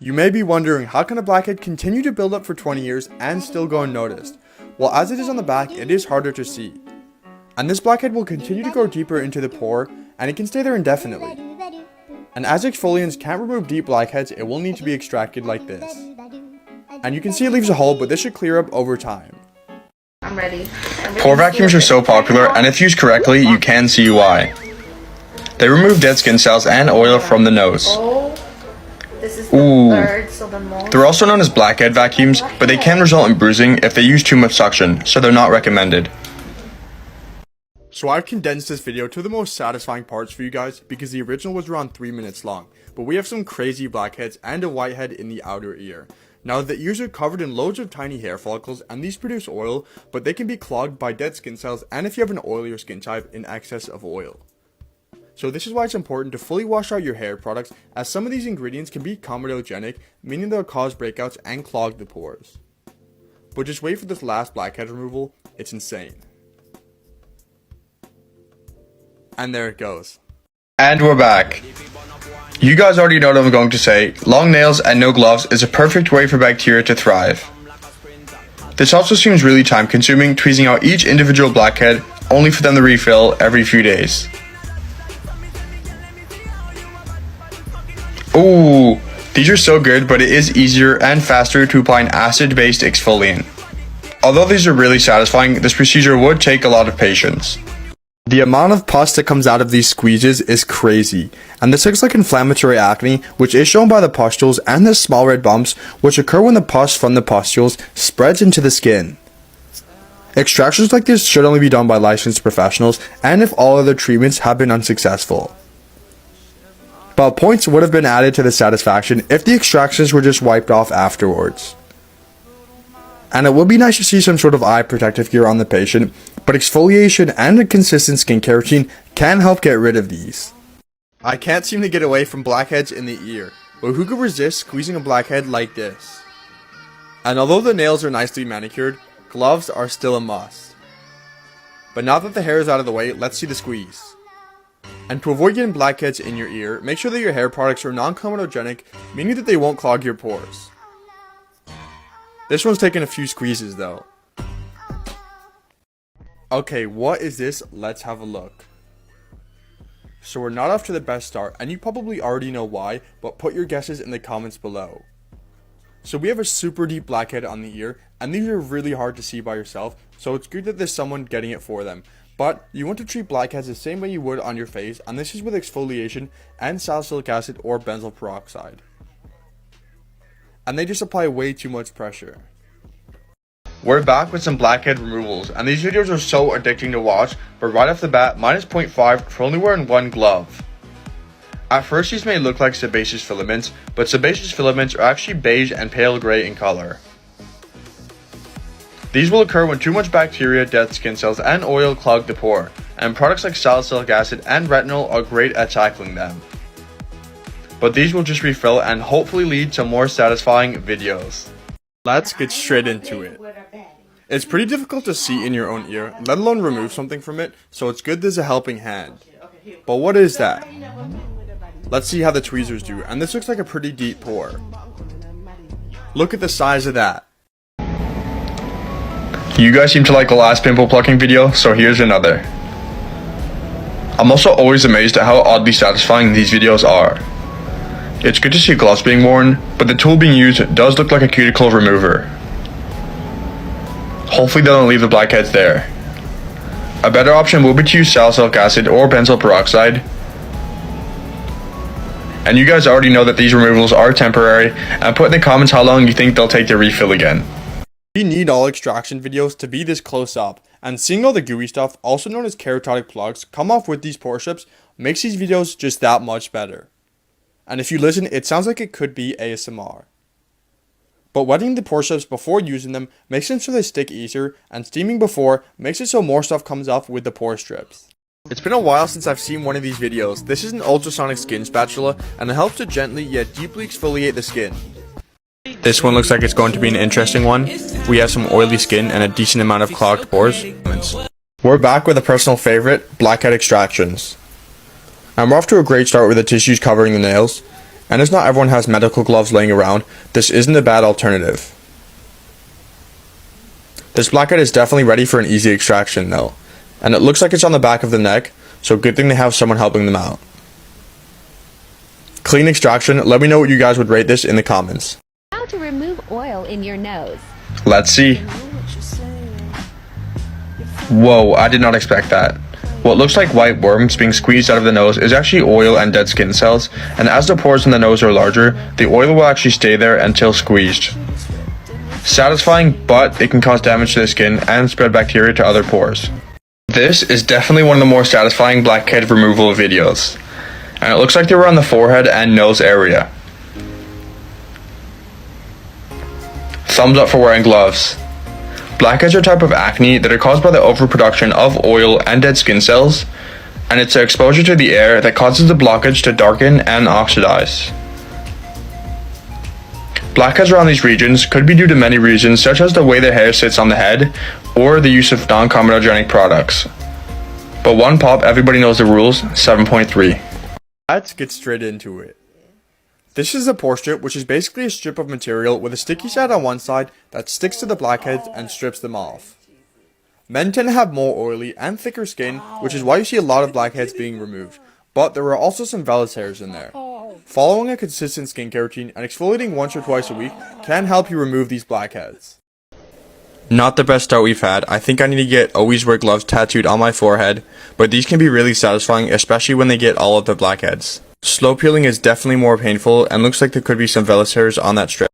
You may be wondering, how can a blackhead continue to build up for 20 years and still go unnoticed? Well, as it is on the back, it is harder to see. And this blackhead will continue to go deeper into the pore, and it can stay there indefinitely. And as exfoliants can't remove deep blackheads, it will need to be extracted like this. And you can see it leaves a hole, but this should clear up over time. I'm ready. Pore vacuums are so popular, and if used correctly, you can see why. They remove dead skin cells and oil from the nose. This is the third, so the most. They're also known as blackhead vacuums, but they can result in bruising if they use too much suction, so they're not recommended. So I've condensed this video to the most satisfying parts for you guys because the original was around 3 minutes long, but we have some crazy blackheads and a whitehead in the outer ear. Now the ears are covered in loads of tiny hair follicles and these produce oil, but they can be clogged by dead skin cells and if you have an oilier skin type, in excess of oil. So this is why it's important to fully wash out your hair products, as some of these ingredients can be comedogenic, meaning they'll cause breakouts and clog the pores. But just wait for this last blackhead removal, it's insane. And there it goes. And we're back. You guys already know what I'm going to say. Long nails and no gloves is a perfect way for bacteria to thrive. This also seems really time consuming, tweezing out each individual blackhead, only for them to refill every few days. Ooh, these are so good, but it is easier and faster to apply an acid-based exfoliant. Although these are really satisfying, this procedure would take a lot of patience. The amount of pus that comes out of these squeezes is crazy, and this looks like inflammatory acne, which is shown by the pustules and the small red bumps, which occur when the pus from the pustules spreads into the skin. Extractions like this should only be done by licensed professionals, and if all other treatments have been unsuccessful. But points would have been added to the satisfaction if the extractions were just wiped off afterwards. And it would be nice to see some sort of eye protective gear on the patient, but exfoliation and a consistent skincare routine can help get rid of these. I can't seem to get away from blackheads in the ear, but who could resist squeezing a blackhead like this? And although the nails are nicely manicured, gloves are still a must. But now that the hair is out of the way, let's see the squeeze. And to avoid getting blackheads in your ear, make sure that your hair products are non-comedogenic, meaning that they won't clog your pores. This one's taking a few squeezes though. Okay, what is this? Let's have a look. So we're not off to the best start, and you probably already know why, but put your guesses in the comments below. So we have a super deep blackhead on the ear, and these are really hard to see by yourself, so it's good that there's someone getting it for them. But you want to treat blackheads the same way you would on your face, and this is with exfoliation and salicylic acid or benzoyl peroxide. And they just apply way too much pressure. We're back with some blackhead removals, and these videos are so addicting to watch, but right off the bat, mine is 0.5 for only wearing one glove. At first these may look like sebaceous filaments, but sebaceous filaments are actually beige and pale gray in color. These will occur when too much bacteria, dead skin cells, and oil clog the pore, and products like salicylic acid and retinol are great at tackling them. But these will just refill and hopefully lead to more satisfying videos. Let's get straight into it. It's pretty difficult to see in your own ear, let alone remove something from it, so it's good there's a helping hand. But what is that? Let's see how the tweezers do, and this looks like a pretty deep pore. Look at the size of that. You guys seem to like the last pimple plucking video, so here's another. I'm also always amazed at how oddly satisfying these videos are. It's good to see gloves being worn, but the tool being used does look like a cuticle remover. Hopefully they don't leave the blackheads there. A better option will be to use salicylic acid or benzoyl peroxide. And you guys already know that these removals are temporary, and put in the comments how long you think they'll take to refill again. We need all extraction videos to be this close up, and seeing all the gooey stuff, also known as keratotic plugs, come off with these pore strips makes these videos just that much better. And if you listen, it sounds like it could be ASMR. But wetting the pore strips before using them makes them so they stick easier, and steaming before makes it so more stuff comes off with the pore strips. It's been a while since I've seen one of these videos. This is an ultrasonic skin spatula, and it helps to gently yet deeply exfoliate the skin. This one looks like it's going to be an interesting one. We have some oily skin and a decent amount of clogged pores. We're back with a personal favorite, blackhead extractions. And we're off to a great start with the tissues covering the nails. And as not everyone has medical gloves laying around, this isn't a bad alternative. This blackhead is definitely ready for an easy extraction though, and it looks like it's on the back of the neck, so good thing they have someone helping them out. Clean extraction. Let me know what you guys would rate this in the comments. How to remove oil in your nose. Let's see. Whoa, I did not expect that. What looks like white worms being squeezed out of the nose is actually oil and dead skin cells, and as the pores in the nose are larger, the oil will actually stay there until squeezed. Satisfying, but it can cause damage to the skin and spread bacteria to other pores. This is definitely one of the more satisfying blackhead removal videos, and it looks like they were on the forehead and nose area. Thumbs up for wearing gloves. Blackheads are a type of acne that are caused by the overproduction of oil and dead skin cells, and it's an exposure to the air that causes the blockage to darken and oxidize. Blackheads around these regions could be due to many reasons, such as the way the hair sits on the head or the use of non-comedogenic products. But one pop, everybody knows the rules, 7.3. Let's get straight into it. This is a pore strip, which is basically a strip of material with a sticky side on one side that sticks to the blackheads and strips them off. Men tend to have more oily and thicker skin, which is why you see a lot of blackheads being removed, but there are also some vellus hairs in there. Following a consistent skincare routine and exfoliating once or twice a week can help you remove these blackheads. Not the best start we've had. I think I need to get always wear gloves tattooed on my forehead, but these can be really satisfying, especially when they get all of the blackheads. Slow peeling is definitely more painful and looks like there could be some vellus hairs on that strip.